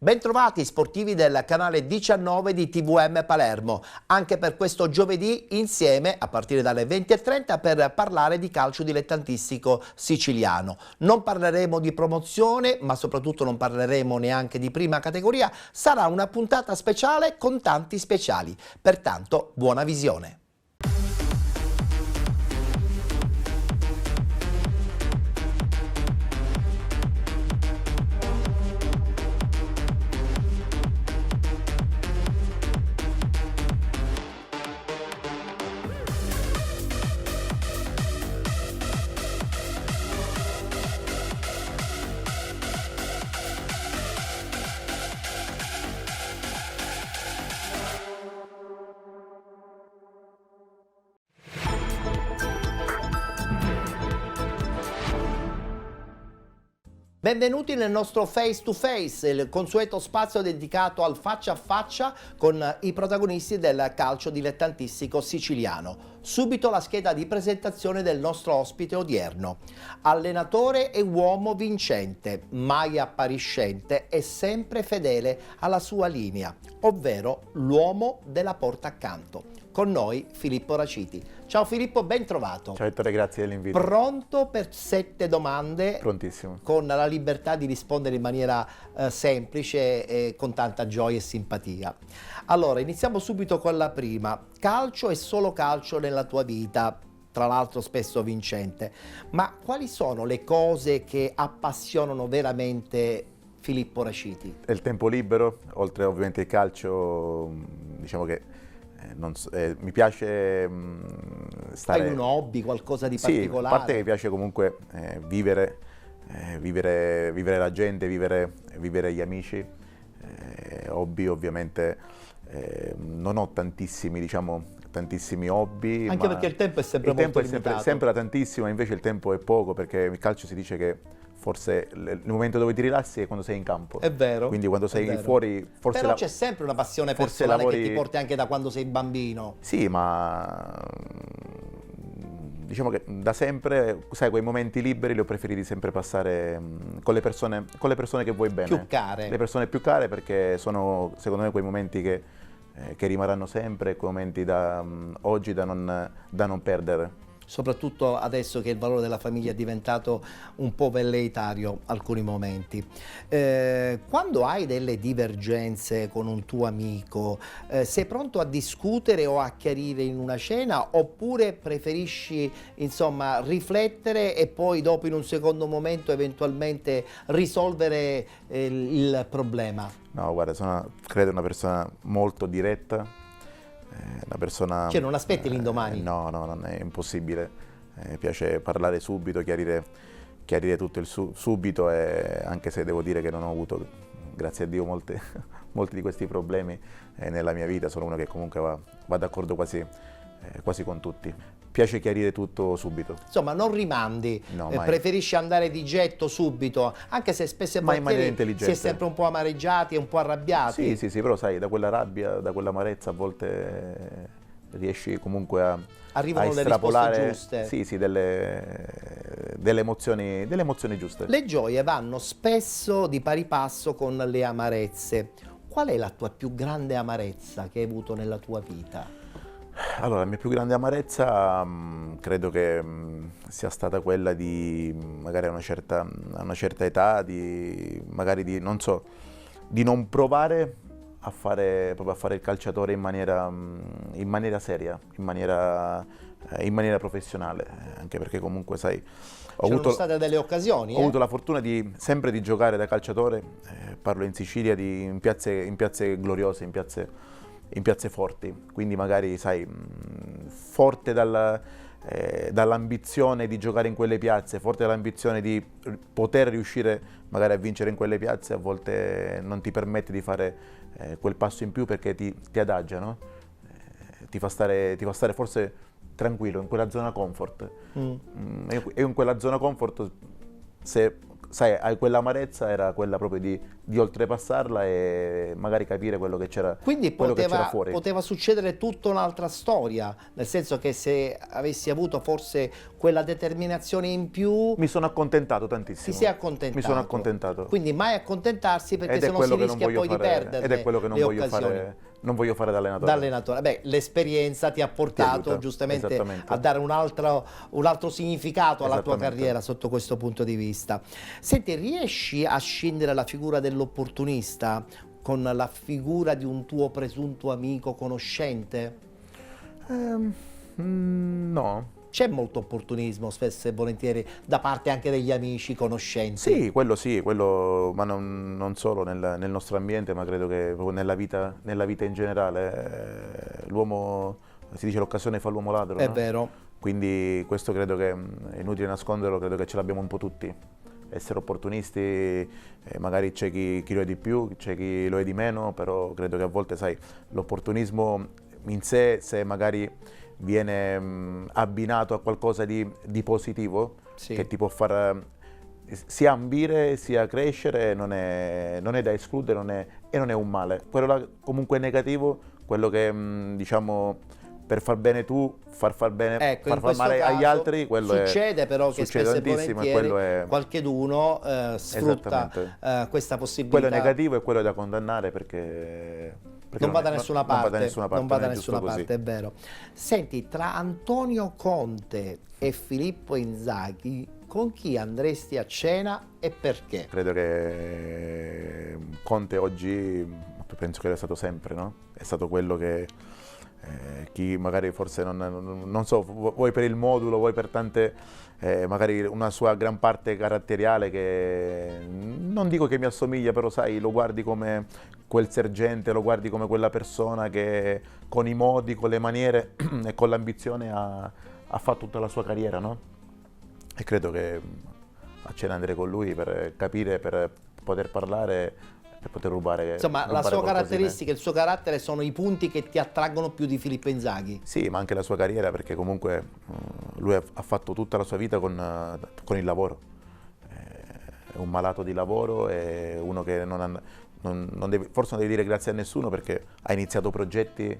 Bentrovati sportivi del canale 19 di TVM Palermo, anche per questo giovedì insieme a partire dalle 20:30 per parlare di calcio dilettantistico siciliano. Non parleremo di promozione, ma soprattutto non parleremo neanche di prima categoria, sarà una puntata speciale con tanti speciali, pertanto buona visione. Benvenuti nel nostro Face to Face, il consueto spazio dedicato al faccia a faccia con i protagonisti del calcio dilettantistico siciliano. Subito la scheda di presentazione del nostro ospite odierno. Allenatore e uomo vincente, mai appariscente e sempre fedele alla sua linea, ovvero l'uomo della porta accanto. Con noi Filippo Raciti. Ciao Filippo, ben trovato. Ciao Ettore, grazie dell'invito. Pronto per 7 domande? Prontissimo. Con la libertà di rispondere in maniera semplice e con tanta gioia e simpatia. Allora, iniziamo subito con la prima. Calcio e solo calcio nella tua vita, tra l'altro spesso vincente. Ma quali sono le cose che appassionano veramente Filippo Raciti? Il tempo libero, oltre ovviamente il calcio, diciamo che mi piace stare... Hai un hobby, qualcosa di sì, particolare? a parte che mi piace comunque vivere la gente, vivere gli amici. Hobby ovviamente non ho tantissimi hobby. Anche perché il tempo è sempre molto limitato. Il tempo è sempre tantissimo, invece il tempo è poco, perché il calcio si dice che forse il momento dove ti rilassi è quando sei in campo. È vero. Quindi quando sei fuori, forse... Però c'è sempre una passione personale che ti porti anche da quando sei bambino. Sì, ma diciamo che da sempre, sai, quei momenti liberi li ho preferiti sempre passare con le persone che vuoi bene. Più care. Le persone più care, perché sono secondo me quei momenti che rimarranno sempre, quei momenti oggi da non perdere. Soprattutto adesso che il valore della famiglia è diventato un po' velleitario alcuni momenti. Quando hai delle divergenze con un tuo amico, sei pronto a discutere o a chiarire in una cena, oppure preferisci insomma riflettere e poi dopo in un secondo momento eventualmente risolvere il problema? No, guarda, credo una persona molto diretta. Una persona... Cioè non aspetti l'indomani? No, non è impossibile. Mi piace parlare subito, chiarire tutto subito, e anche se devo dire che non ho avuto, grazie a Dio, molti di questi problemi nella mia vita. Sono uno che comunque va d'accordo quasi con tutti. Piace chiarire tutto subito. Insomma, non rimandi, no, preferisci andare di getto subito, anche se spesso e volentieri si è sempre un po' amareggiati e un po' arrabbiati. Sì, però sai, da quella rabbia, da quell'amarezza a volte riesci comunque a estrapolare le risposte giuste. Sì, delle emozioni giuste. Le gioie vanno spesso di pari passo con le amarezze. Qual è la tua più grande amarezza che hai avuto nella tua vita? Allora, la mia più grande amarezza credo che sia stata quella di, magari a una certa età, magari di non provare a fare il calciatore in maniera seria, in maniera professionale, anche perché comunque sai... C'erano state delle occasioni? Ho avuto la fortuna sempre di giocare da calciatore, parlo in Sicilia, in piazze gloriose, in piazze forti, quindi magari sai, forte dall'ambizione di giocare in quelle piazze, forte dall'ambizione di poter riuscire magari a vincere in quelle piazze, a volte non ti permette di fare quel passo in più, perché ti adagia, no? Ti fa stare forse tranquillo in quella zona comfort. E in quella zona comfort, se sai, quell'amarezza era quella proprio di oltrepassarla e magari capire quello che c'era, Quindi quello che c'era fuori. poteva succedere tutta un'altra storia, nel senso che se avessi avuto forse quella determinazione in più... Mi sono accontentato tantissimo. Ti sei accontentato. Mi sono accontentato. Quindi mai accontentarsi, perché Ed se è no si quello che non rischia voglio poi di fare, perdere ed è quello che non le voglio occasioni. non voglio fare da allenatore. Beh, l'esperienza ti ha portato aiuta, giustamente esattamente. a dare un altro significato alla tua Esattamente. carriera sotto questo punto di vista. Senti, riesci a scindere la figura dell'opportunista con la figura di un tuo presunto amico conoscente? No. C'è molto opportunismo spesso e volentieri da parte anche degli amici conoscenti. Sì, quello, ma non solo nel nostro ambiente, ma credo che proprio nella vita in generale. L'uomo, si dice, l'occasione fa l'uomo ladro, È no? vero. Quindi questo credo che è inutile nasconderlo, credo che ce l'abbiamo un po' tutti. Essere opportunisti, magari c'è chi lo è di più, c'è chi lo è di meno, però credo che a volte, sai, l'opportunismo in sé, se magari viene abbinato a qualcosa di positivo, Sì. che ti può far sia ambire sia crescere, non è da escludere, e non è un male. Quello là comunque è negativo, quello che diciamo, per far bene tu, far bene, Ecco, far in questo male agli caso altri, quello succede però che succede spesso e tantissimo, e volentieri quello è qualcheduno sfrutta questa possibilità. quello è negativo e quello è da condannare, perché non va da nessuna parte, non va da nessuna parte, non va da non è giusto nessuna così. parte, è vero. Senti, tra Antonio Conte e Filippo Inzaghi, con chi andresti a cena e perché? Credo che Conte oggi, penso che è stato sempre, no? È stato quello che chi magari forse non so, vuoi per il modulo, vuoi per tante, magari una sua gran parte caratteriale che non dico che mi assomiglia, però sai, lo guardi come quel sergente, lo guardi come quella persona che con i modi, con le maniere e con l'ambizione ha fatto tutta la sua carriera, no? E credo che a cena andrei con lui per capire, per poter parlare, per poter rubare. Insomma, la sua caratteristica, il suo carattere sono i punti che ti attraggono più di Filippo Inzaghi. Sì, ma anche la sua carriera, perché comunque lui ha fatto tutta la sua vita con il lavoro. È un malato di lavoro, è uno che forse non deve dire grazie a nessuno, perché ha iniziato progetti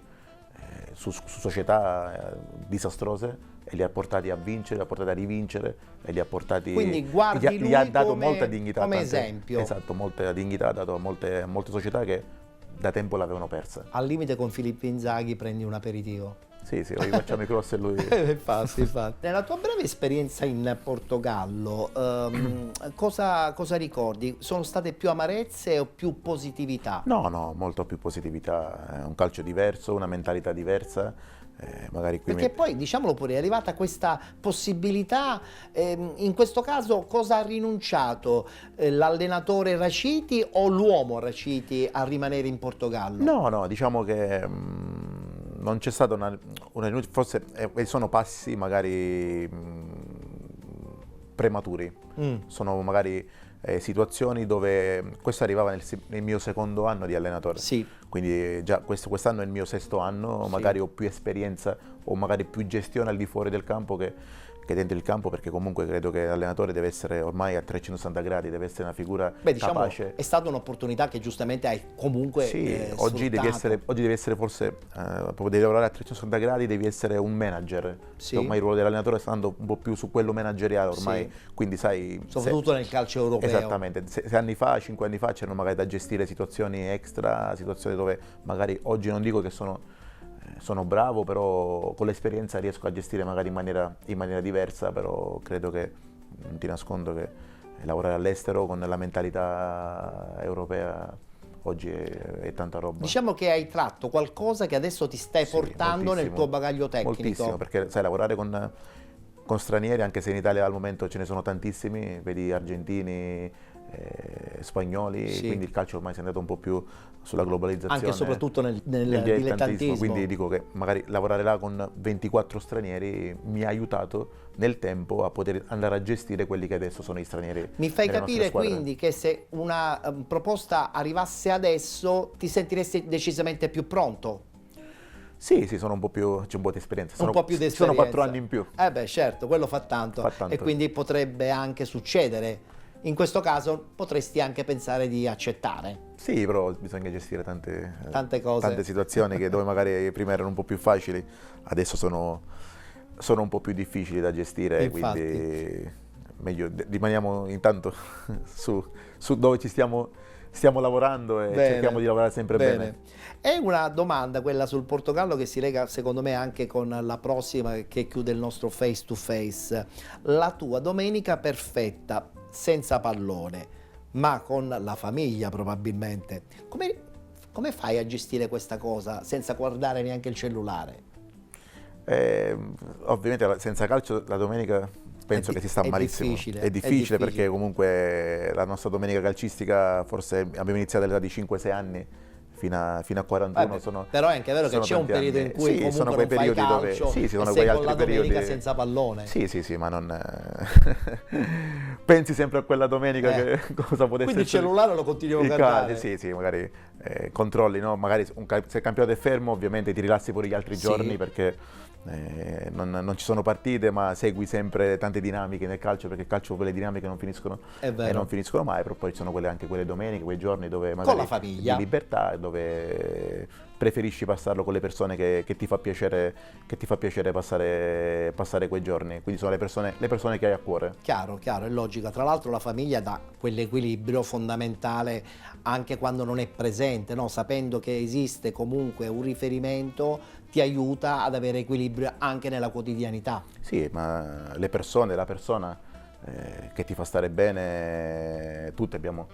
su società disastrose e li ha portati a vincere, li ha portati a rivincere e li ha portati. Quindi guardi lui gli ha dato come, molta dignità, come tante, esempio. Esatto, molta dignità ha dato a molte società che da tempo l'avevano persa. Al limite con Filippo Inzaghi prendi un aperitivo. Sì, facciamo i cross e lui. Infatti. Nella tua breve esperienza in Portogallo, cosa ricordi? Sono state più amarezze o più positività? No, molto più positività, un calcio diverso, una mentalità diversa. Magari qui Perché poi, diciamolo pure, è arrivata questa possibilità, in questo caso cosa ha rinunciato? L'allenatore Raciti o l'uomo Raciti a rimanere in Portogallo? No, diciamo che non c'è stata una forse sono passi magari prematuri, sono magari situazioni dove questo arrivava nel mio secondo anno di allenatore. Sì. Quindi già quest'anno è il mio sesto anno, Sì. magari ho più esperienza o magari più gestione al di fuori del campo che dentro il campo, perché comunque credo che l'allenatore deve essere ormai a 360 gradi, deve essere una figura capace. È stata un'opportunità che giustamente hai comunque oggi devi essere forse, proprio devi lavorare a 360 gradi, devi essere un manager. Sì. Ormai il ruolo dell'allenatore sta andando un po' più su quello manageriale ormai, quindi sai. Soprattutto nel calcio europeo. Esattamente, 6 anni fa, 5 anni fa c'erano magari da gestire situazioni extra, situazioni dove magari oggi non dico che sono bravo, però con l'esperienza riesco a gestire magari in maniera diversa, però credo che, non ti nascondo, che lavorare all'estero con la mentalità europea oggi è tanta roba. Diciamo che hai tratto qualcosa che adesso ti stai portando nel tuo bagaglio tecnico. Moltissimo, perché sai, lavorare con stranieri, anche se in Italia al momento ce ne sono tantissimi, vedi argentini, spagnoli, sì. Quindi il calcio ormai si è andato un po' più sulla globalizzazione. Anche e soprattutto nel dilettantismo. Quindi dico che magari lavorare là con 24 stranieri mi ha aiutato nel tempo a poter andare a gestire quelli che adesso sono gli stranieri. Mi fai nelle capire nostre squadre. quindi che se una proposta arrivasse adesso ti sentiresti decisamente più pronto? Sì, c'è un po' di esperienza. Un po' più di esperienza. Sono 4 anni in più. Certo, quello fa tanto. E quindi potrebbe anche succedere in questo caso potresti anche pensare di accettare. Sì, però bisogna gestire tante cose. Tante situazioni che dove magari prima erano un po' più facili, adesso sono un po' più difficili da gestire, Infatti. quindi rimaniamo intanto su dove stiamo lavorando e cerchiamo di lavorare sempre bene. È una domanda quella sul Portogallo che si lega secondo me anche con la prossima che chiude il nostro face to face. La tua domenica perfetta, senza pallone, ma con la famiglia probabilmente. Come fai a gestire questa cosa senza guardare neanche il cellulare? Ovviamente senza calcio la domenica penso che si sta malissimo. È difficile perché comunque la nostra domenica calcistica forse abbiamo iniziato all'età di 5-6 anni. Fino a 41 però è anche vero che c'è un periodo in cui comunque sono quei periodi calcio, dove sono e quei sei altri con la periodi domenica senza pallone. Sì, ma non pensi sempre a quella domenica che cosa potesse quindi il cellulare lo continui a guardare. Sì, magari controlli, no? Magari se il campionato è fermo ovviamente ti rilassi pure gli altri giorni perché non ci sono partite, ma segui sempre tante dinamiche nel calcio, perché il calcio quelle dinamiche non finiscono mai, però poi ci sono anche quelle domeniche, quei giorni dove magari con la famiglia di libertà, dove preferisci passarlo con le persone che ti fa piacere passare quei giorni, quindi sono le persone che hai a cuore. Chiaro, è logico. Tra l'altro la famiglia dà quell'equilibrio fondamentale anche quando non è presente, no? Sapendo che esiste comunque un riferimento ti aiuta ad avere equilibrio anche nella quotidianità. Sì, ma la persona che ti fa stare bene, tutti abbiamo,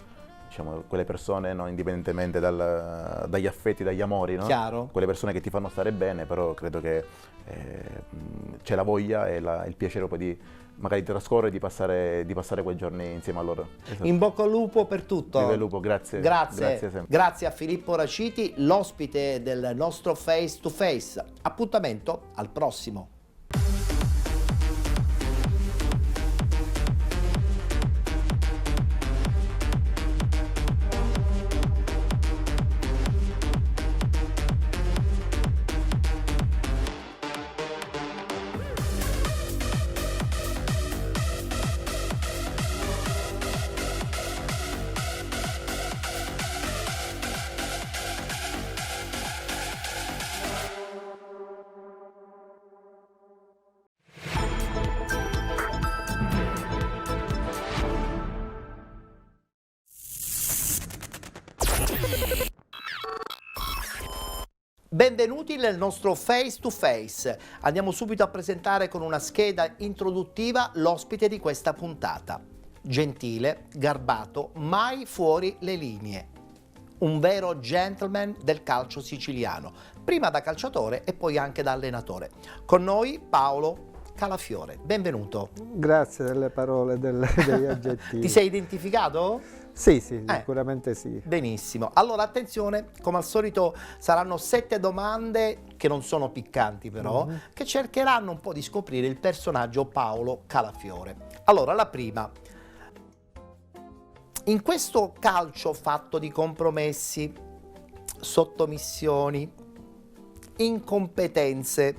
diciamo, quelle persone, no? Indipendentemente dagli affetti, dagli amori, no? Chiaro. Quelle persone che ti fanno stare bene, però credo che c'è la voglia e il piacere poi di magari trascorrere e di passare quei giorni insieme a loro. Esatto. In bocca al lupo per tutto. Viva il lupo, grazie. Grazie a Filippo Raciti, l'ospite del nostro Face to Face. Appuntamento al prossimo. Benvenuti nel nostro Face to Face. Andiamo subito a presentare con una scheda introduttiva l'ospite di questa puntata. Gentile, garbato, mai fuori le linee. Un vero gentleman del calcio siciliano, prima da calciatore e poi anche da allenatore. Con noi Paolo Calafiore. Benvenuto. Grazie delle parole, degli aggettivi. Ti sei identificato? Sì, sicuramente sì. Benissimo. Allora, attenzione, come al solito saranno 7 domande che non sono piccanti però, che cercheranno un po' di scoprire il personaggio Paolo Calafiore. Allora, la prima. In questo calcio fatto di compromessi, sottomissioni, incompetenze,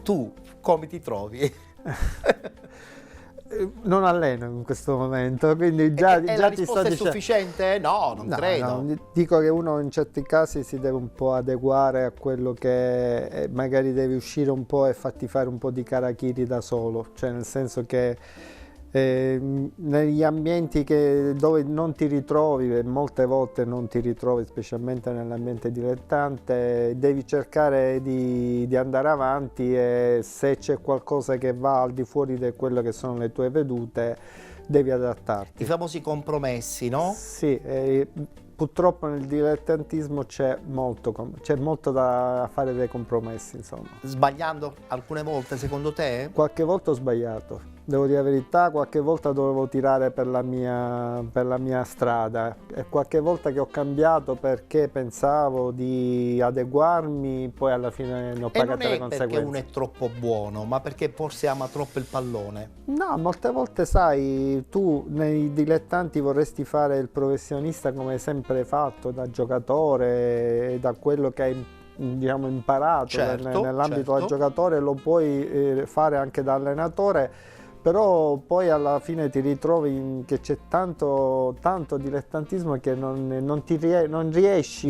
tu come ti trovi? Non alleno in questo momento, quindi già la ti risposta sto è dicendo. sufficiente? No, non credo. No, dico che uno in certi casi si deve un po' adeguare a quello che magari devi uscire un po' e farti fare un po' di karakiri da solo, cioè nel senso che negli ambienti dove non ti ritrovi, e molte volte non ti ritrovi, specialmente nell'ambiente dilettante, devi cercare di andare avanti, e se c'è qualcosa che va al di fuori di quello che sono le tue vedute devi adattarti. I famosi compromessi, no? Sì, purtroppo nel dilettantismo c'è molto da fare dei compromessi, insomma. Sbagliando alcune volte secondo te? Qualche volta ho sbagliato, devo dire la verità, qualche volta dovevo tirare per la mia strada, e qualche volta che ho cambiato perché pensavo di adeguarmi, poi alla fine ne ho pagate le conseguenze. E non è perché uno è troppo buono, ma perché forse ama troppo il pallone? No, molte volte sai, tu nei dilettanti vorresti fare il professionista come hai sempre fatto da giocatore, e da quello che hai imparato nell'ambito da giocatore lo puoi fare anche da allenatore, però poi alla fine ti ritrovi che c'è tanto dilettantismo che non riesci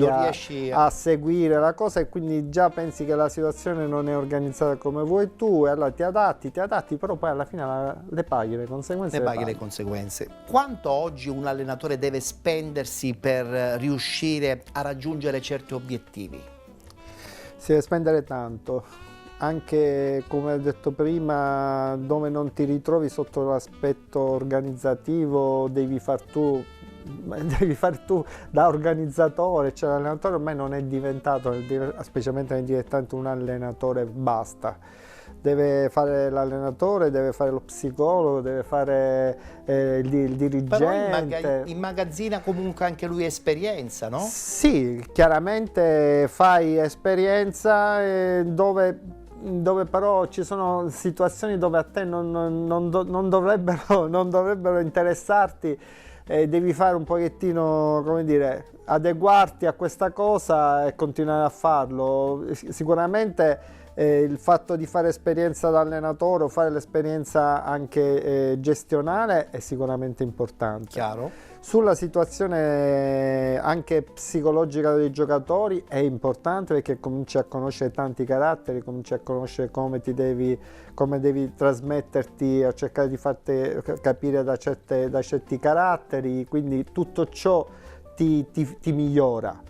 a seguire la cosa, e quindi già pensi che la situazione non è organizzata come vuoi tu, e allora ti adatti, però poi alla fine le paghi le conseguenze. Le conseguenze. Quanto oggi un allenatore deve spendersi per riuscire a raggiungere certi obiettivi? Si deve spendere tanto, anche come ho detto prima, dove non ti ritrovi sotto l'aspetto organizzativo, devi far tu da organizzatore, cioè l'allenatore ormai non è diventato, specialmente nel dilettante, un allenatore basta. Deve fare l'allenatore, deve fare lo psicologo, deve fare il dirigente. Però immagazzina comunque anche lui esperienza, no? Sì, chiaramente fai esperienza dove però ci sono situazioni dove a te non dovrebbero interessarti, e devi fare un pochettino, come dire, adeguarti a questa cosa e continuare a farlo. Sicuramente il fatto di fare esperienza da allenatore o fare l'esperienza anche gestionale è sicuramente importante. Chiaro. Sulla situazione anche psicologica dei giocatori è importante, perché cominci a conoscere tanti caratteri, cominci a conoscere come devi trasmetterti, a cercare di farti capire da certi caratteri, quindi tutto ciò ti migliora.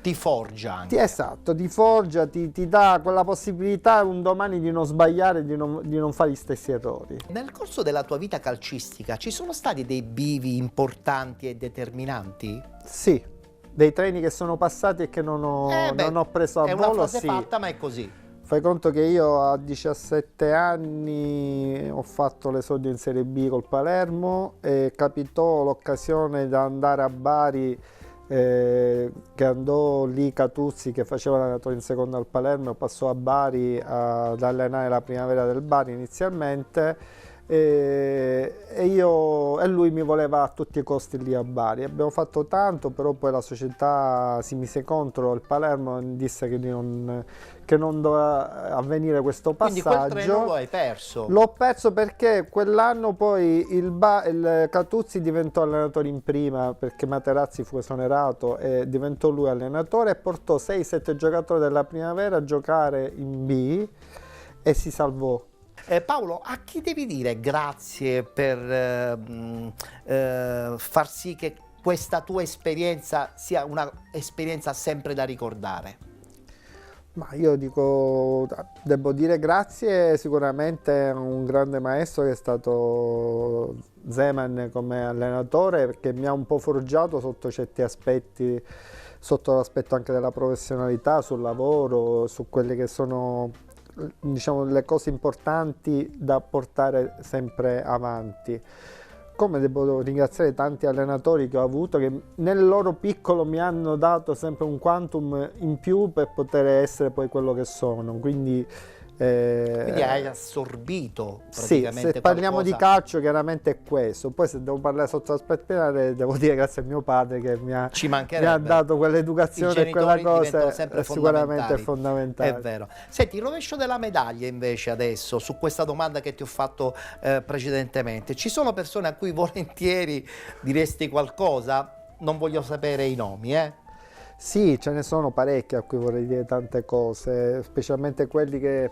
Ti forgia anche. Esatto, ti forgia, ti dà quella possibilità un domani di non sbagliare, di non fare gli stessi errori. Nel corso della tua vita calcistica ci sono stati dei bivi importanti e determinanti? Sì, dei treni che sono passati e che non ho preso a volo. È una frase fatta, ma è così. Fai conto che io a 17 anni ho fatto l'esordio in Serie B col Palermo, e capitò l'occasione di andare a Bari, che andò lì Catuzzi, che faceva l'allenatore in seconda al Palermo, passò a Bari ad allenare la primavera del Bari inizialmente, e lui mi voleva a tutti i costi lì a Bari. Abbiamo fatto tanto, però poi la società si mise contro il Palermo e disse che non doveva avvenire questo passaggio. Quindi quel treno lo hai perso? L'ho perso perché quell'anno poi il Catuzzi diventò allenatore in prima, perché Materazzi fu esonerato, e diventò lui allenatore, e portò 6-7 giocatori della primavera a giocare in B e si salvò. Paolo, a chi devi dire grazie per far sì che questa tua esperienza sia una esperienza sempre da ricordare? Ma io devo dire grazie sicuramente a un grande maestro che è stato Zeman come allenatore, perché mi ha un po' forgiato sotto certi aspetti, sotto l'aspetto anche della professionalità, sul lavoro, su quelle che sono, diciamo, le cose importanti da portare sempre avanti. Come devo ringraziare tanti allenatori che ho avuto, che nel loro piccolo mi hanno dato sempre un quantum in più per poter essere poi quello che sono. Quindi hai assorbito praticamente. Sì, se parliamo di calcio chiaramente è questo. Poi se devo parlare sotto l'aspetto penale, devo dire grazie a mio padre che mi ha dato quell'educazione e quella cosa, sicuramente è fondamentale. È vero. Senti, il rovescio della medaglia invece adesso, su questa domanda che ti ho fatto precedentemente, ci sono persone a cui volentieri diresti qualcosa? Non voglio sapere i nomi, Sì, ce ne sono parecchi a cui vorrei dire tante cose, specialmente quelli che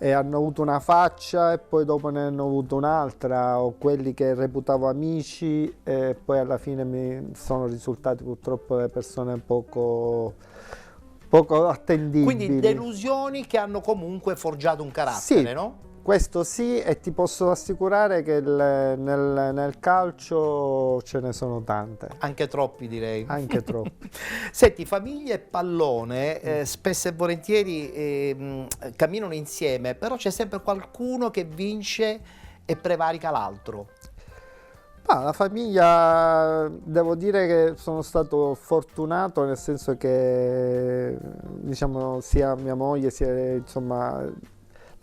hanno avuto una faccia e poi dopo ne hanno avuto un'altra, o quelli che reputavo amici e poi alla fine mi sono risultati purtroppo delle persone poco attendibili. Quindi delusioni che hanno comunque forgiato un carattere, sì, no? Questo sì, e ti posso assicurare che nel calcio ce ne sono tante. Anche troppi, direi. Anche troppi. Senti, famiglia e pallone spesso e volentieri camminano insieme, però c'è sempre qualcuno che vince e prevarica l'altro. La famiglia, devo dire che sono stato fortunato, nel senso che, diciamo, sia mia moglie sia, insomma,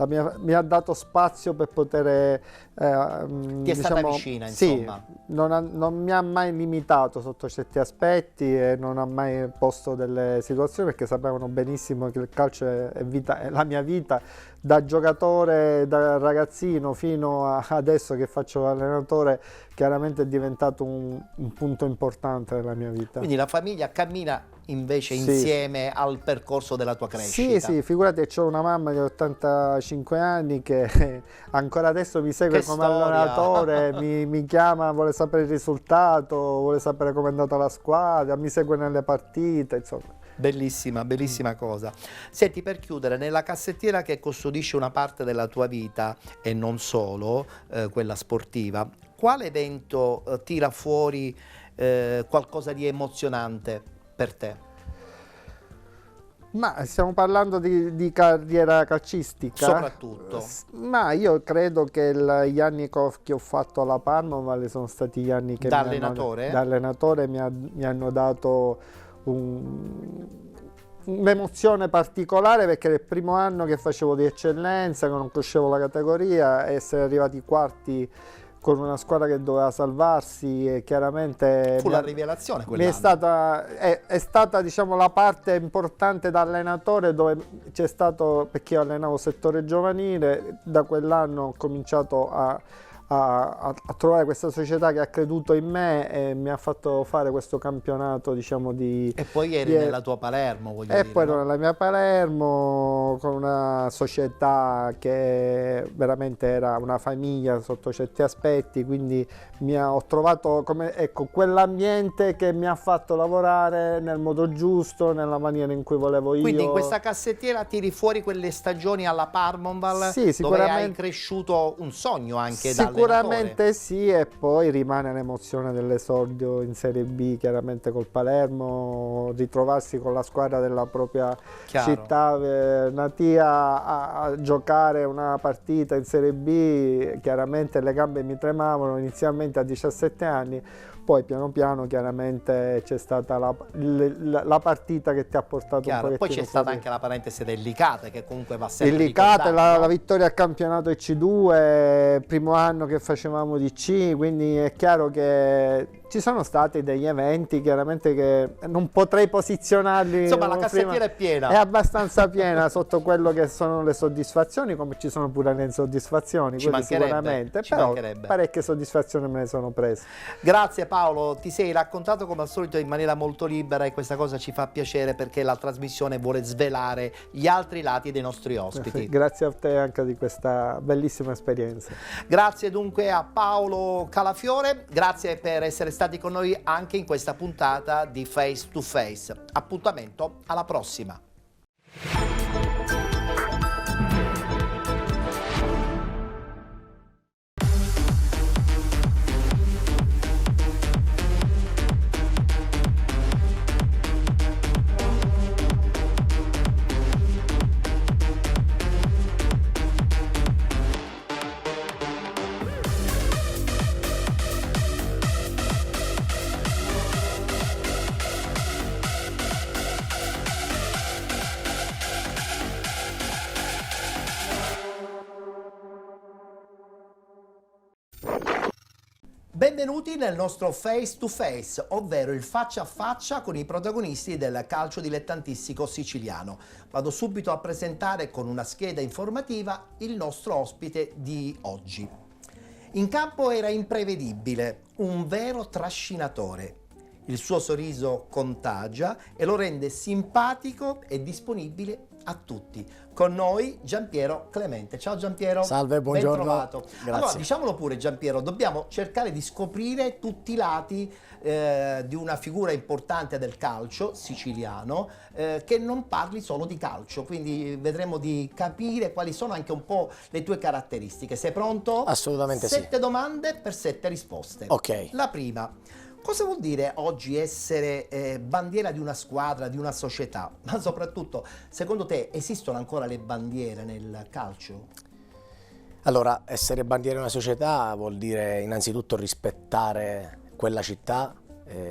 mi ha dato spazio per poter Ti è stata vicina, sì, insomma. non mi ha mai limitato sotto certi aspetti e non ha mai posto delle situazioni, perché sapevano benissimo che il calcio è la mia vita, da giocatore, da ragazzino fino a adesso che faccio allenatore. Chiaramente è diventato un punto importante della mia vita. Quindi la famiglia cammina invece Sì. insieme al percorso della tua crescita. Sì, figurati che ho una mamma di 85 anni che ancora adesso mi segue Che come storia! allenatore, mi chiama, vuole sapere il risultato, vuole sapere com'è andata la squadra, mi segue nelle partite, insomma. Bellissima, bellissima cosa. Senti, per chiudere, nella cassettiera che custodisce una parte della tua vita e non solo, quella sportiva, quale evento tira fuori qualcosa di emozionante per te? Ma stiamo parlando di carriera calcistica? Soprattutto. Ma io credo che gli anni che ho fatto alla Parma sono stati gli anni che Da allenatore? Da allenatore mi hanno dato un'emozione particolare, perché era il primo anno che facevo di eccellenza, che non conoscevo la categoria, e essere arrivati quarti con una squadra che doveva salvarsi, e chiaramente Fu la rivelazione mi è stata diciamo la parte importante da allenatore, dove c'è stato, perché io allenavo settore giovanile, da quell'anno ho cominciato a trovare questa società che ha creduto in me e mi ha fatto fare questo campionato, diciamo, E poi eri nella tua Palermo, voglio dire. E poi ero no? nella mia Palermo, con una società che veramente era una famiglia sotto certi aspetti, quindi ho trovato quell'ambiente che mi ha fatto lavorare nel modo giusto, nella maniera in cui volevo io. Quindi in questa cassettiera tiri fuori quelle stagioni alla Parmonval, Sì, dove hai cresciuto un sogno anche da sicuramente sì, e poi rimane l'emozione dell'esordio in Serie B, chiaramente col Palermo, ritrovarsi con la squadra della propria città natia a giocare una partita in Serie B. Chiaramente le gambe mi tremavano inizialmente a 17 anni, poi piano piano chiaramente c'è stata la partita che ti ha portato un pochettino. Poi c'è stata anche la parentesi del Licate, che comunque va sempre il Licate, ricordato, la vittoria al campionato C2, primo anno che facevamo di C, quindi è chiaro che ci sono stati degli eventi chiaramente che non potrei posizionarli. Insomma, la cassettiera è piena. È abbastanza piena sotto quello che sono le soddisfazioni, come ci sono pure le insoddisfazioni, sicuramente, però parecchie soddisfazioni me ne sono prese. Grazie Paolo, ti sei raccontato come al solito in maniera molto libera, e questa cosa ci fa piacere, perché la trasmissione vuole svelare gli altri lati dei nostri ospiti. Grazie a te anche di questa bellissima esperienza. Grazie dunque a Paolo Calafiore, grazie per essere stati con noi anche in questa puntata di Face to Face. Appuntamento alla prossima. Benvenuti nel nostro Face to Face, ovvero il faccia a faccia con i protagonisti del calcio dilettantistico siciliano. Vado subito a presentare con una scheda informativa il nostro ospite di oggi. In campo era imprevedibile, un vero trascinatore. Il suo sorriso contagia e lo rende simpatico e disponibile a tutti. Con noi Giampiero Clemente. Ciao Giampiero. Salve, buongiorno. Ben trovato. Grazie. Allora, diciamolo pure Giampiero, dobbiamo cercare di scoprire tutti i lati di una figura importante del calcio siciliano, che non parli solo di calcio, quindi vedremo di capire quali sono anche un po' le tue caratteristiche. Sei pronto? Assolutamente sì. 7 domande per 7 risposte. Ok. La prima: cosa vuol dire oggi essere bandiera di una squadra, di una società? Ma soprattutto, secondo te, esistono ancora le bandiere nel calcio? Allora, essere bandiera di una società vuol dire innanzitutto rispettare quella città,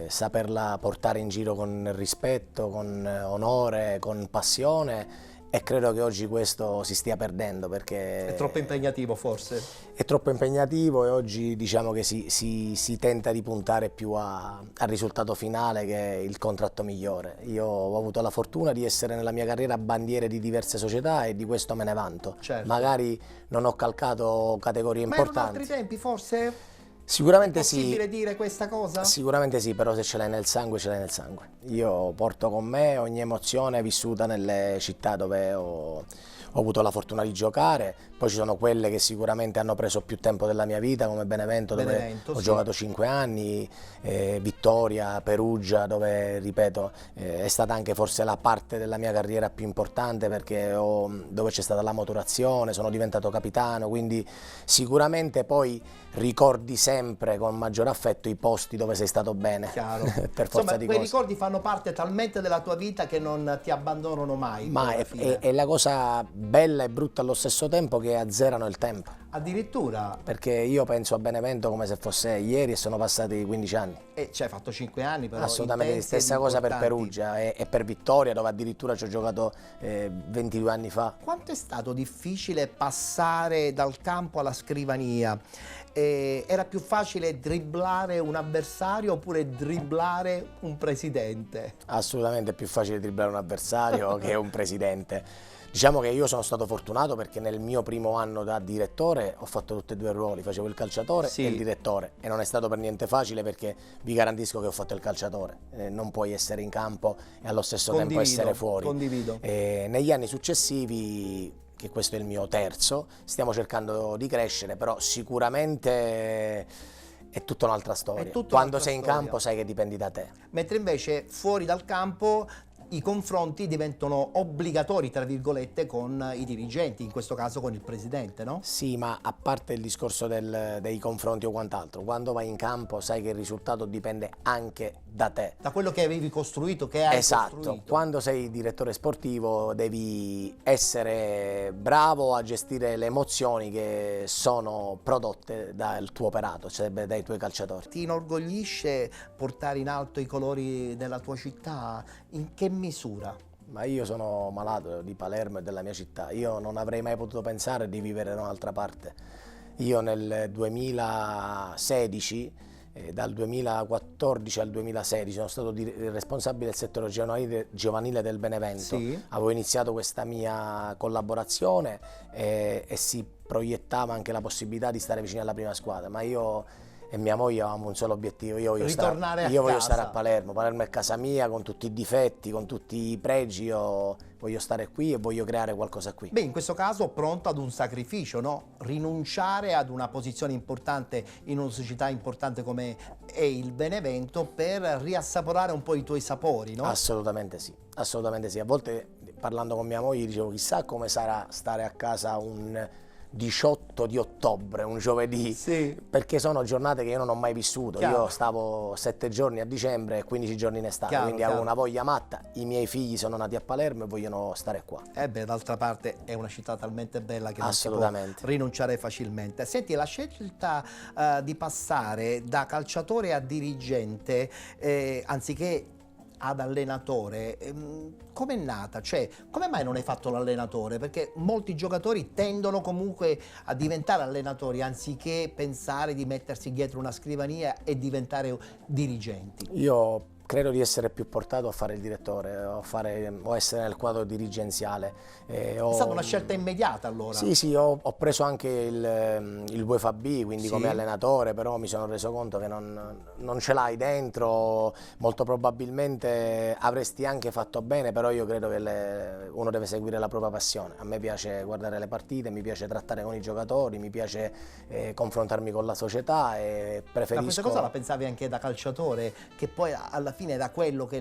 saperla portare in giro con rispetto, con onore, con passione, e credo che oggi questo si stia perdendo perché È troppo impegnativo forse? è troppo impegnativo e oggi diciamo che si tenta di puntare più al risultato finale, che è il contratto migliore. Io ho avuto la fortuna di essere nella mia carriera bandiere di diverse società e di questo me ne vanto. Certo. Magari non ho calcato categorie Ma erano importanti. altri tempi forse? Sicuramente È possibile sì. dire questa cosa? Sicuramente sì, però se ce l'hai nel sangue, ce l'hai nel sangue. Io porto con me ogni emozione vissuta nelle città dove ho avuto la fortuna di giocare, poi ci sono quelle che sicuramente hanno preso più tempo della mia vita, come Benevento, dove Benevento, ho sì. giocato 5 anni, Vittoria, Perugia, dove, ripeto, è stata anche forse la parte della mia carriera più importante perché dove c'è stata la maturazione, sono diventato capitano, quindi sicuramente poi ricordi sempre con maggior affetto i posti dove sei stato bene. Chiaro. Per forza Insomma, di quei cose. ricordi fanno parte talmente della tua vita che non ti abbandonano mai. Ma poi alla fine. è la cosa bella e brutta allo stesso tempo, che azzerano il tempo. Addirittura, Perché io penso a Benevento come se fosse ieri e sono passati 15 anni. cioè hai fatto 5 anni però. Assolutamente, intensi ed stessa cosa per importanti. Perugia e per Vittoria, dove addirittura ci ho giocato 22 anni fa. Quanto è stato difficile passare dal campo alla scrivania? Era più facile dribblare un avversario oppure dribblare un presidente? Assolutamente è più facile dribblare un avversario che un presidente. Diciamo che io sono stato fortunato perché nel mio primo anno da direttore ho fatto tutti e due i ruoli, facevo il calciatore Sì. e il direttore, e non è stato per niente facile perché vi garantisco che ho fatto il calciatore, non puoi essere in campo e allo stesso tempo essere fuori. Condivido. Negli anni successivi, che questo è il mio terzo, stiamo cercando di crescere, però sicuramente è tutta un'altra storia. È tutta Quando un'altra sei in storia. campo sai che dipendi da te. Mentre invece fuori dal campo i confronti diventano obbligatori, tra virgolette, con i dirigenti, in questo caso con il presidente, no? Sì, ma a parte il discorso dei confronti o quant'altro, quando vai in campo sai che il risultato dipende anche da te. Da quello che avevi costruito, che hai Esatto, costruito. quando sei direttore sportivo devi essere bravo a gestire le emozioni che sono prodotte dal tuo operato, cioè dai tuoi calciatori. Ti inorgoglisce portare in alto i colori della tua città? In che misura? Ma io sono malato di Palermo e della mia città, io non avrei mai potuto pensare di vivere da un'altra parte. Io nel 2016, dal 2014 al 2016, sono stato responsabile del settore giovanile del Benevento. Sì. Avevo iniziato questa mia collaborazione e si proiettava anche la possibilità di stare vicino alla prima squadra, ma io e mia moglie avevamo un solo obiettivo: io voglio Ritornare a voglio casa. stare a Palermo. Palermo è casa mia, con tutti i difetti, con tutti i pregi. Io voglio stare qui e voglio creare qualcosa qui. Beh, in questo caso pronto ad un sacrificio, no? Rinunciare ad una posizione importante in una società importante come è il Benevento per riassaporare un po' i tuoi sapori, no? Assolutamente sì, assolutamente sì. A volte, parlando con mia moglie, dicevo: chissà come sarà stare a casa un 18 di ottobre, un giovedì, Sì. perché sono giornate che io non ho mai vissuto. Chiaro. Io stavo 7 giorni a dicembre e 15 giorni in estate, Chiaro, quindi chiaro. avevo una voglia matta. I miei figli sono nati a Palermo e vogliono stare qua. Beh, d'altra parte è una città talmente bella che non si può Assolutamente. rinunciare facilmente. Senti, la scelta di passare da calciatore a dirigente, anziché ad allenatore, com'è nata? Cioè, come mai non hai fatto l'allenatore? Perché molti giocatori tendono comunque a diventare allenatori anziché pensare di mettersi dietro una scrivania e diventare dirigenti. Io credo di essere più portato a fare il direttore o essere nel quadro dirigenziale. È stata una scelta immediata allora? Sì, sì, ho preso anche il UEFA B, quindi Sì. come allenatore, però mi sono reso conto che non ce l'hai dentro. Molto probabilmente avresti anche fatto bene, però io credo che uno deve seguire la propria passione. A me piace guardare le partite, mi piace trattare con i giocatori, mi piace confrontarmi con la società e preferisco... Ma questa cosa la pensavi anche da calciatore, che poi alla fine era quello che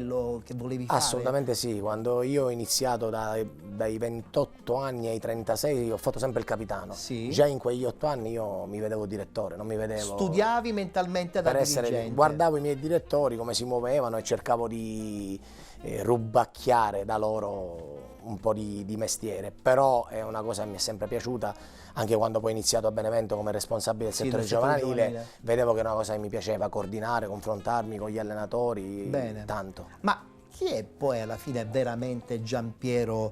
volevi fare? Assolutamente sì, quando io ho iniziato dai 28 anni ai 36 ho fatto sempre il capitano. Sì. Già in quegli 8 anni io mi vedevo direttore, non mi vedevo... Studiavi mentalmente da per dirigente? essere, guardavo i miei direttori come si muovevano e cercavo di rubacchiare da loro un po' di mestiere, però è una cosa che mi è sempre piaciuta. Anche quando poi ho iniziato a Benevento come responsabile del Sì, settore del settore giovanile, giovanile. vedevo che era una cosa che mi piaceva, coordinare, confrontarmi con gli allenatori, Bene. tanto. Ma chi è poi alla fine veramente Giampiero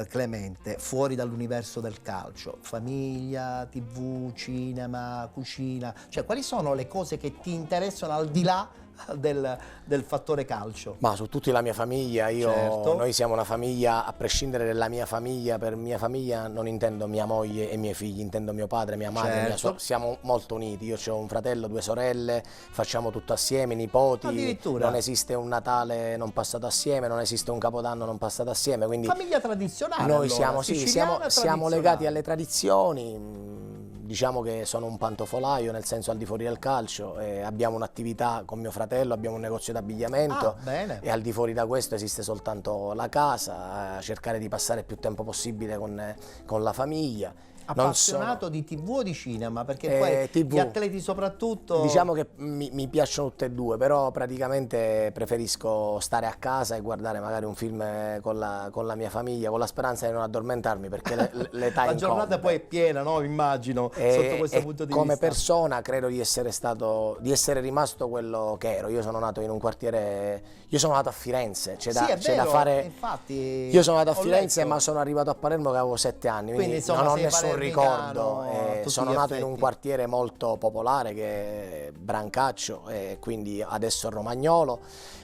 Clemente, fuori dall'universo del calcio? Famiglia, TV, cinema, cucina, cioè quali sono le cose che ti interessano al di là del fattore calcio? Ma su tutti la mia famiglia, Certo. noi siamo una famiglia, a prescindere dalla mia famiglia, per mia famiglia non intendo mia moglie e i miei figli, intendo mio padre, mia madre, Certo. siamo molto uniti, io ho un fratello, 2 sorelle, facciamo tutto assieme, nipoti, Addirittura. non esiste un Natale non passato assieme, non esiste un Capodanno non passato assieme, quindi Famiglia tradizionale. noi allora, siamo, sì, siciliana siamo tradizionale. legati alle tradizioni. Diciamo che sono un pantofolaio, nel senso al di fuori del calcio, abbiamo un'attività con mio fratello, abbiamo un negozio d'abbigliamento Ah, bene. e al di fuori da questo esiste soltanto la casa, cercare di passare più tempo possibile con la famiglia. Appassionato di TV o di cinema? Perché poi TV. gli atleti soprattutto... Diciamo che mi piacciono tutte e due, però praticamente preferisco stare a casa e guardare magari un film con la mia famiglia, con la speranza di non addormentarmi, perché l'età La giornata incombe. poi è piena, no? Immagino, sotto questo punto di Come vista. persona credo di essere rimasto quello che ero. Io sono nato in un quartiere, io sono nato a Firenze, c'è Sì, è da vero, fare. infatti Io sono nato a ho Firenze, letto. ma sono arrivato a Palermo che avevo 7 anni, quindi insomma, non ho sei nessun ricordo. palermitano a tutti Sono gli nato in un effetti. quartiere molto popolare che è Brancaccio, e quindi adesso Romagnolo,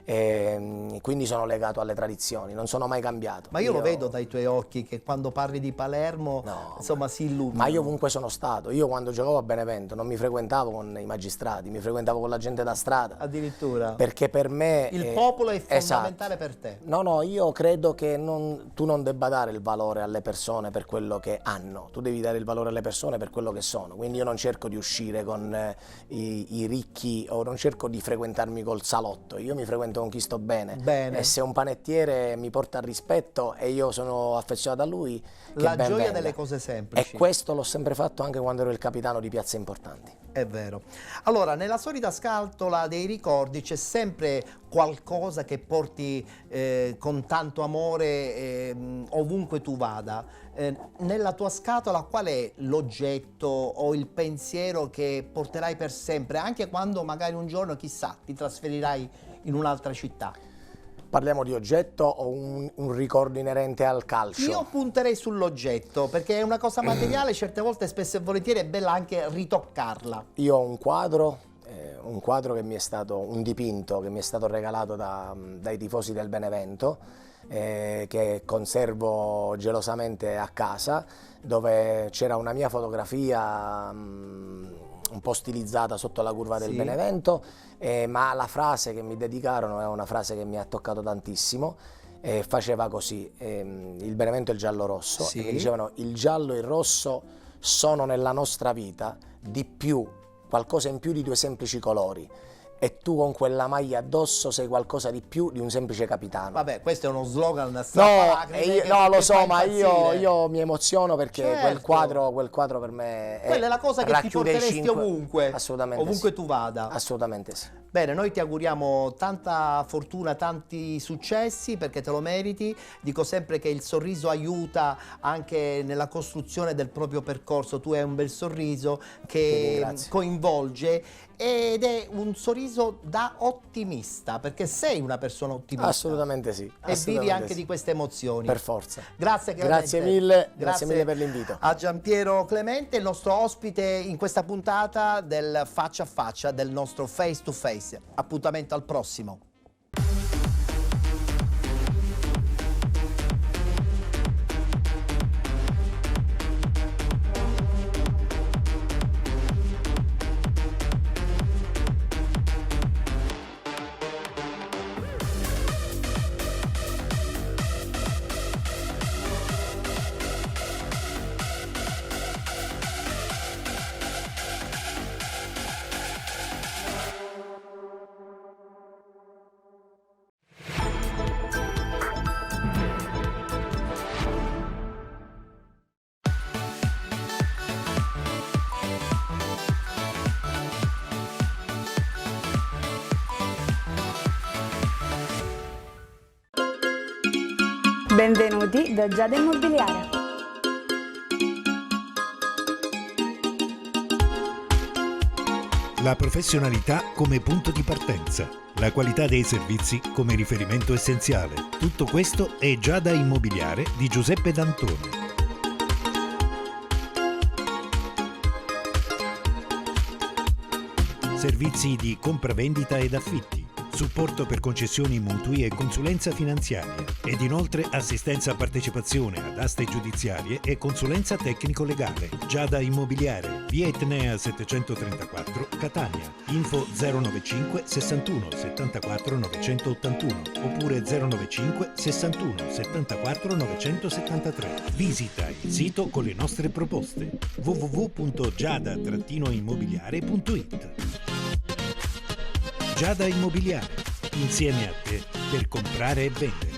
e quindi sono legato alle tradizioni, non sono mai cambiato. Ma io lo vedo dai tuoi occhi che quando parli di Palermo, No, insomma, si illumina. Ma io ovunque sono stato, io quando giocavo a Benevento non mi frequentavo con i magistrati, mi frequentavo con la gente da strada, Addirittura. perché per me Il popolo è esatto. fondamentale per te. No, io credo che tu non debba dare il valore alle persone per quello che hanno, tu devi dare il valore alle persone per quello che sono, quindi io non cerco di uscire con i ricchi o non cerco di frequentarmi col salotto, io mi frequento con chi sto bene. Bene. E se un panettiere mi porta al rispetto e io sono affezionato a lui, che La ben gioia venga. delle cose semplici. E questo l'ho sempre fatto anche quando ero il capitano di piazze importanti. È vero. Allora, nella solita scatola dei ricordi c'è sempre qualcosa che porti con tanto amore ovunque tu vada. Nella tua scatola qual è l'oggetto o il pensiero che porterai per sempre, anche quando magari un giorno, chissà, ti trasferirai in un'altra città? Parliamo di oggetto o un ricordo inerente al calcio? Io punterei sull'oggetto, perché è una cosa materiale, certe volte, spesso e volentieri, è bella anche ritoccarla. Io ho un quadro che mi è stato, un dipinto che mi è stato regalato dai tifosi del Benevento, che conservo gelosamente a casa, dove c'era una mia fotografia un po' stilizzata sotto la curva del Sì. Benevento, ma la frase che mi dedicarono è una frase che mi ha toccato tantissimo. Faceva così: il Benevento è il giallo-rosso, Sì. e mi dicevano il giallo e il rosso sono nella nostra vita di più, qualcosa in più di 2 semplici colori, e tu con quella maglia addosso sei qualcosa di più di un semplice capitano. Vabbè, questo è uno slogan No, strappalacrime no, lo che so, fa ma impazzire. io mi emoziono perché Certo. quel quadro per me Quella è la cosa che ti racchiude i porteresti 5 ovunque, Assolutamente ovunque sì. tu vada. Assolutamente sì. Bene, noi ti auguriamo tanta fortuna, tanti successi, perché te lo meriti. Dico sempre che il sorriso aiuta anche nella costruzione del proprio percorso. Tu hai un bel sorriso Ti che ringrazio. coinvolge, ed è un sorriso da ottimista, perché sei una persona ottimista. Assolutamente sì. E assolutamente vivi anche sì. di queste emozioni. Per forza. Grazie Clemente. Grazie mille per l'invito. A Giampiero Clemente, il nostro ospite in questa puntata del Faccia a Faccia, del nostro Face to Face. Appuntamento al prossimo. Benvenuti da Giada Immobiliare. La professionalità come punto di partenza, La qualità dei servizi come riferimento essenziale. Tutto questo è Giada Immobiliare di Giuseppe D'Antona. Servizi di compravendita ed affitti, supporto per concessioni mutui e consulenza finanziaria ed inoltre assistenza a partecipazione ad aste giudiziarie e consulenza tecnico-legale. Giada Immobiliare, via Etnea 734, Catania. Info 095 61 74 981 oppure 095 61 74 973. Visita il sito con le nostre proposte www.giada-immobiliare.it. Giada Immobiliare, insieme a te per comprare e vendere.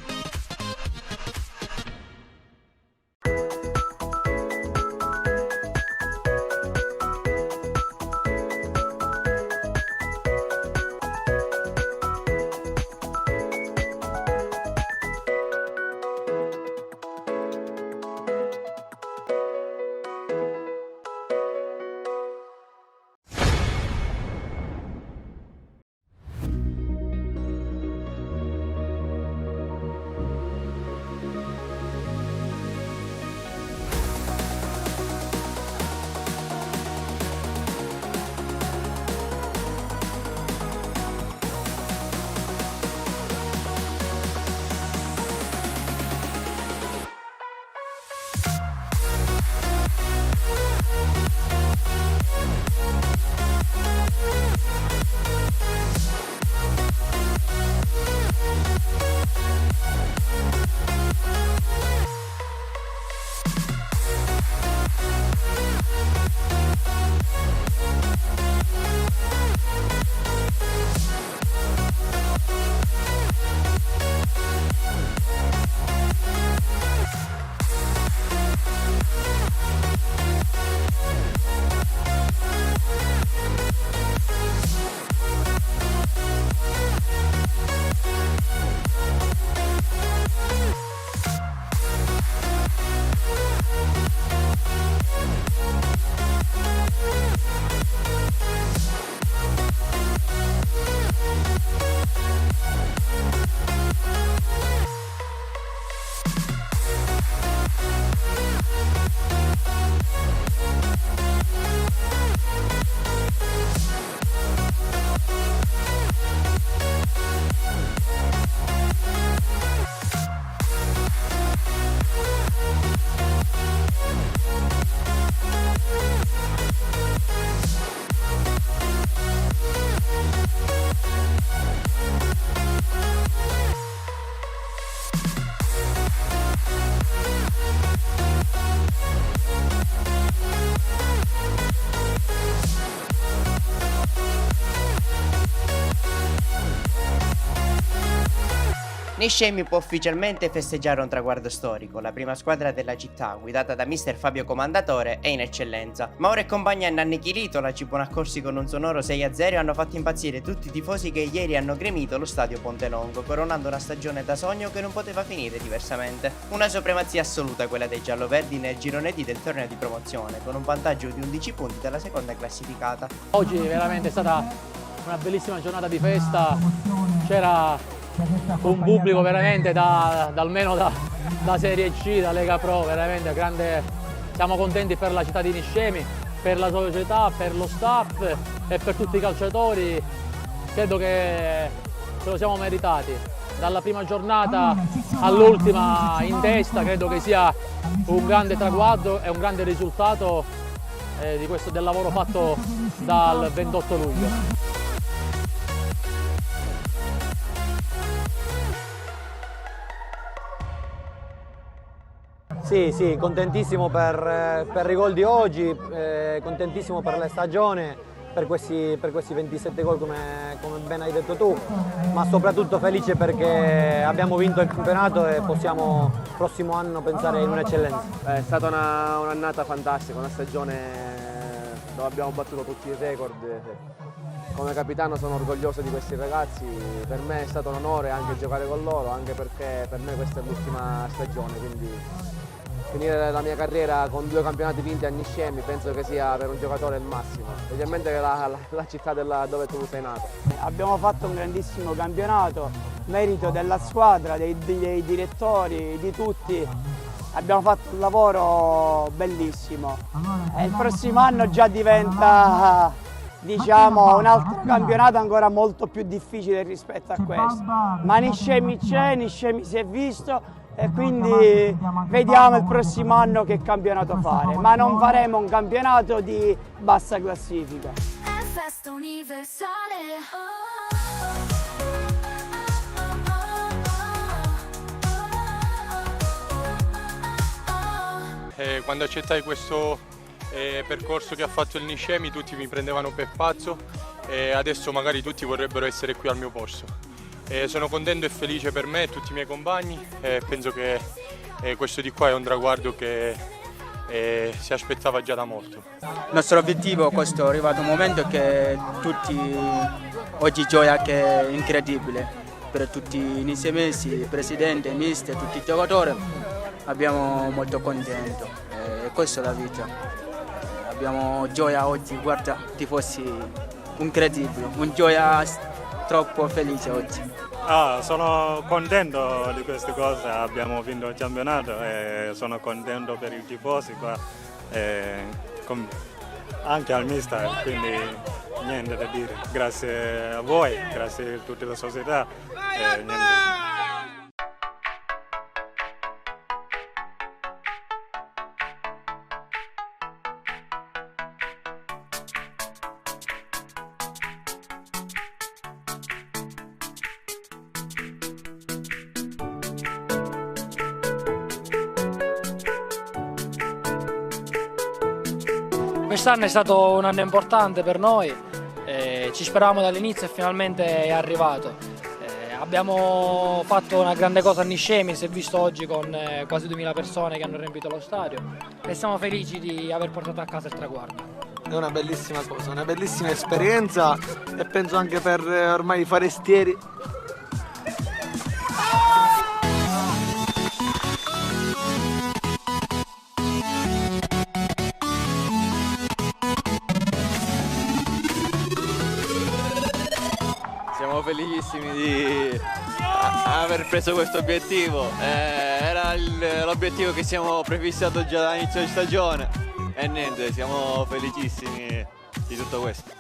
Niscemi può ufficialmente festeggiare un traguardo storico. La prima squadra della città, guidata da mister Fabio Comandatore, è in eccellenza. Mauro e compagni hanno annichilito la Cibonaccorsi con un sonoro 6-0 e hanno fatto impazzire tutti i tifosi che ieri hanno gremito lo stadio Ponte Longo, coronando una stagione da sogno che non poteva finire diversamente. Una supremazia assoluta quella dei gialloverdi nel girone D del torneo di promozione, con un vantaggio di 11 punti dalla seconda classificata. Oggi veramente è stata una bellissima giornata di festa, c'era un pubblico veramente almeno da Serie C, da Lega Pro, veramente grande. Siamo contenti per la città di Niscemi, per la società, per lo staff e per tutti i calciatori. Credo che ce lo siamo meritati. Dalla prima giornata all'ultima in testa, credo che sia un grande traguardo e un grande risultato del lavoro fatto dal 28 luglio. Sì, contentissimo per i gol di oggi, contentissimo per la stagione, per questi 27 gol come ben hai detto tu, ma soprattutto felice perché abbiamo vinto il campionato e possiamo prossimo anno pensare in un'eccellenza. È stata un'annata fantastica, una stagione dove abbiamo battuto tutti i record. Come capitano sono orgoglioso di questi ragazzi, per me è stato un onore anche giocare con loro, anche perché per me questa è l'ultima stagione, quindi finire la mia carriera con 2 campionati vinti a Niscemi penso che sia per un giocatore il massimo, specialmente la città dove tu sei nato. abbiamo fatto un grandissimo campionato, merito della squadra, dei direttori, di tutti. Abbiamo fatto un lavoro bellissimo e il prossimo anno già diventa, diciamo, un altro campionato ancora molto più difficile rispetto a questo. Ma Niscemi c'è, Niscemi si è visto e quindi vediamo il prossimo anno che campionato fare, ma non faremo un campionato di bassa classifica. È festa universale. Quando accettai questo percorso che ha fatto il Niscemi, tutti mi prendevano per pazzo e adesso magari tutti vorrebbero essere qui al mio posto. Sono contento e felice per me e tutti i miei compagni e penso che questo di qua è un traguardo che si aspettava già da molto. Il nostro obiettivo, questo è arrivato un momento che tutti oggi gioia che è incredibile per tutti i nissemesi, presidente, mister, tutti i giocatori. Abbiamo molto contento e questa è la vita. Abbiamo gioia oggi, guarda, tifosi incredibile, un gioia troppo felice oggi. Sono contento di queste cose, abbiamo vinto il campionato e sono contento per i tifosi qua, anche al mister, quindi niente da dire. Grazie a voi, grazie a tutta la società. Quest'anno è stato un anno importante per noi, ci speravamo dall'inizio e finalmente è arrivato. Abbiamo fatto una grande cosa a Niscemi, si è visto oggi con quasi 2000 persone che hanno riempito lo stadio e siamo felici di aver portato a casa il traguardo. È una bellissima cosa, una bellissima esperienza e penso anche per ormai i forestieri. Siamo felicissimi di aver preso questo obiettivo, era l'obiettivo che siamo prefissato già dall'inizio di stagione e niente, siamo felicissimi di tutto questo.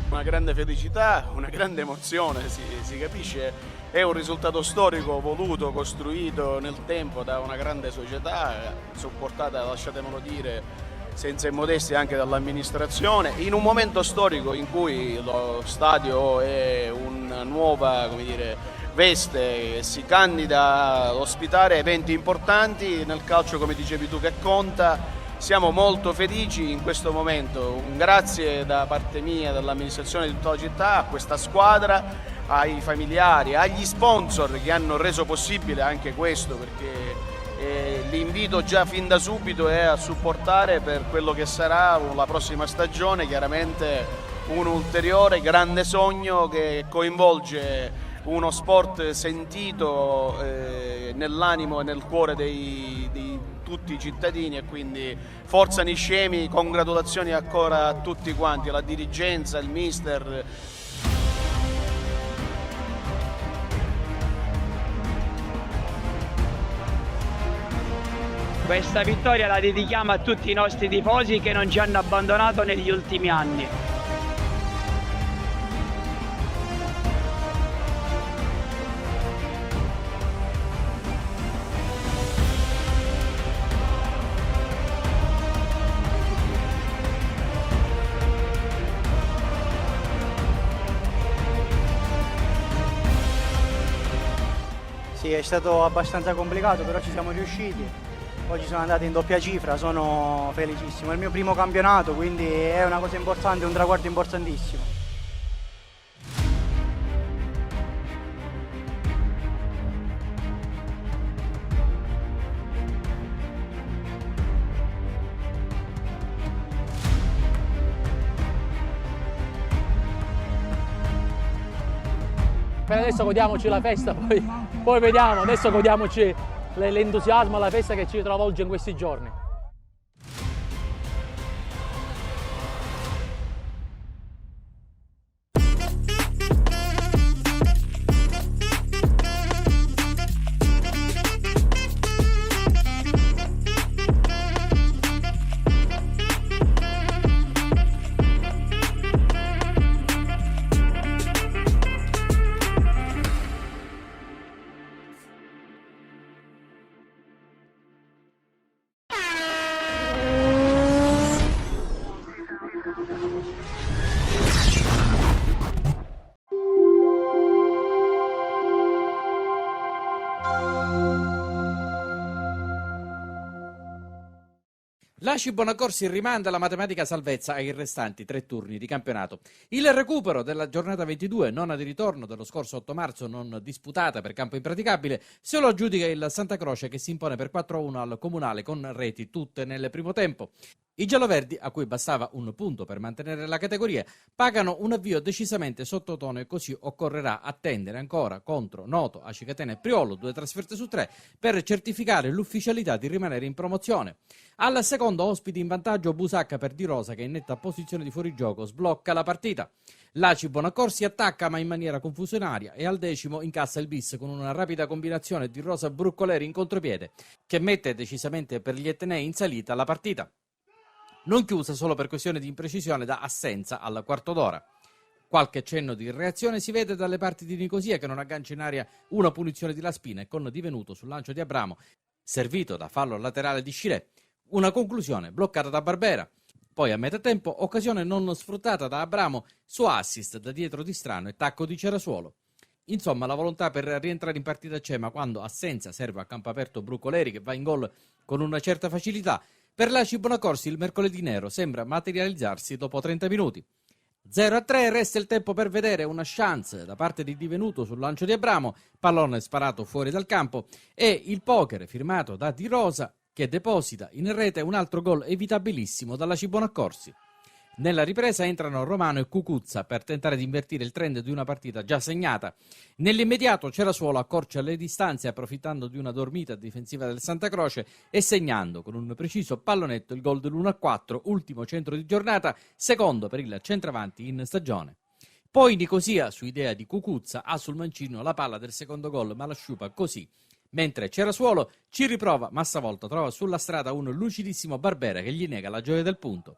Una grande felicità, una grande emozione, si capisce, è un risultato storico voluto, costruito nel tempo da una grande società, supportata, lasciatemelo dire, senza immodestia anche dall'amministrazione, in un momento storico in cui lo stadio è una nuova, come dire, veste, si candida ad ospitare eventi importanti nel calcio, come dicevi tu, che conta. Siamo molto felici in questo momento, un grazie da parte mia, dall'amministrazione di tutta la città, a questa squadra, ai familiari, agli sponsor che hanno reso possibile anche questo, perché l'invito già fin da subito è a supportare per quello che sarà la prossima stagione, chiaramente un ulteriore grande sogno che coinvolge uno sport sentito nell'animo e nel cuore di tutti i cittadini e quindi forza Niscemi, congratulazioni ancora a tutti quanti, alla dirigenza, il mister. Questa vittoria la dedichiamo a tutti i nostri tifosi che non ci hanno abbandonato negli ultimi anni. Sì, è stato abbastanza complicato, però ci siamo riusciti. Oggi sono andato in doppia cifra, sono felicissimo. È il mio primo campionato, quindi è una cosa importante, un traguardo importantissimo. per adesso godiamoci la festa, poi vediamo, adesso godiamoci l'entusiasmo, la festa che ci travolge in questi giorni. L'Aci Bonaccorsi rimanda la matematica salvezza ai restanti 3 turni di campionato. Il recupero della giornata 22, nona di ritorno dello scorso 8 marzo, non disputata per campo impraticabile, se lo aggiudica il Santa Croce che si impone per 4-1 al Comunale con reti tutte nel primo tempo. I gialloverdi, a cui bastava un punto per mantenere la categoria, pagano un avvio decisamente sottotono e così occorrerà attendere ancora contro Noto, Aci Catena e Priolo, 2 trasferte su 3, per certificare l'ufficialità di rimanere in promozione. Al secondo ospite in vantaggio Busacca per Di Rosa che in netta posizione di fuorigioco sblocca la partita. L'Aci Bonaccorsi attacca ma in maniera confusionaria e al decimo incassa il bis con una rapida combinazione di Rosa Bruccoleri in contropiede che mette decisamente per gli etnei in salita la partita. Non chiusa solo per questione di imprecisione da assenza al quarto d'ora. Qualche cenno di reazione si vede dalle parti di Nicosia che non aggancia in aria una punizione di Laspina e con divenuto sul lancio di Abramo, servito da fallo laterale di Scilè. Una conclusione bloccata da Barbera. Poi a metà tempo occasione non sfruttata da Abramo su assist da dietro di Strano e tacco di Cerasuolo. Insomma la volontà per rientrare in partita c'è, ma quando assenza serve a campo aperto Bruccoleri che va in gol con una certa facilità. Per l'Aci Bonaccorsi il mercoledì nero sembra materializzarsi dopo 30 minuti. 0-3 resta il tempo per vedere una chance da parte di Divenuto sul lancio di Abramo, pallone sparato fuori dal campo e il poker firmato da Di Rosa che deposita in rete un altro gol evitabilissimo dall'Aci Bonaccorsi. Nella ripresa entrano Romano e Cucuzza per tentare di invertire il trend di una partita già segnata. Nell'immediato Cerasuolo accorcia le distanze approfittando di una dormita difensiva del Santa Croce e segnando con un preciso pallonetto il gol dell'1-4, ultimo centro di giornata, secondo per il centravanti in stagione. Poi Nicosia, su idea di Cucuzza, ha sul mancino la palla del secondo gol ma la sciupa così. Mentre Cerasuolo ci riprova ma stavolta trova sulla strada un lucidissimo Barbera che gli nega la gioia del punto.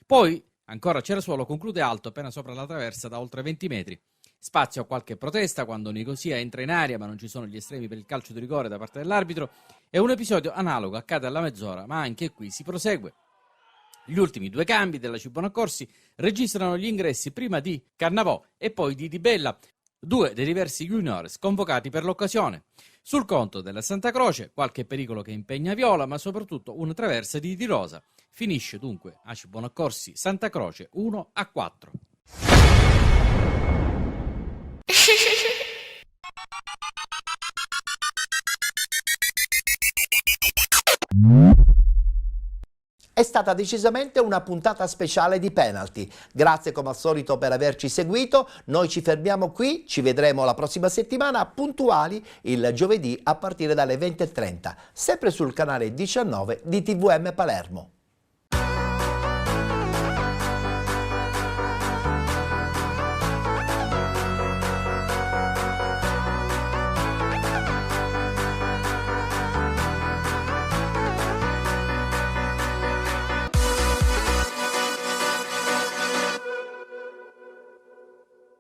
Poi ancora Cerasuolo conclude alto appena sopra la traversa da oltre 20 metri. Spazio a qualche protesta quando Nicosia entra in aria ma non ci sono gli estremi per il calcio di rigore da parte dell'arbitro e un episodio analogo accade alla mezz'ora ma anche qui si prosegue. Gli ultimi 2 cambi dell'Aci Bonaccorsi registrano gli ingressi prima di Cannavò e poi di Di Bella, 2 dei diversi juniores convocati per l'occasione. Sul conto della Santa Croce qualche pericolo che impegna Viola ma soprattutto una traversa di Di Rosa. Finisce dunque Aci Bonaccorsi Santa Croce 1-4. È stata decisamente una puntata speciale di Penalty. Grazie come al solito per averci seguito. Noi ci fermiamo qui, ci vedremo la prossima settimana puntuali il giovedì a partire dalle 20:30, sempre sul canale 19 di TVM Palermo.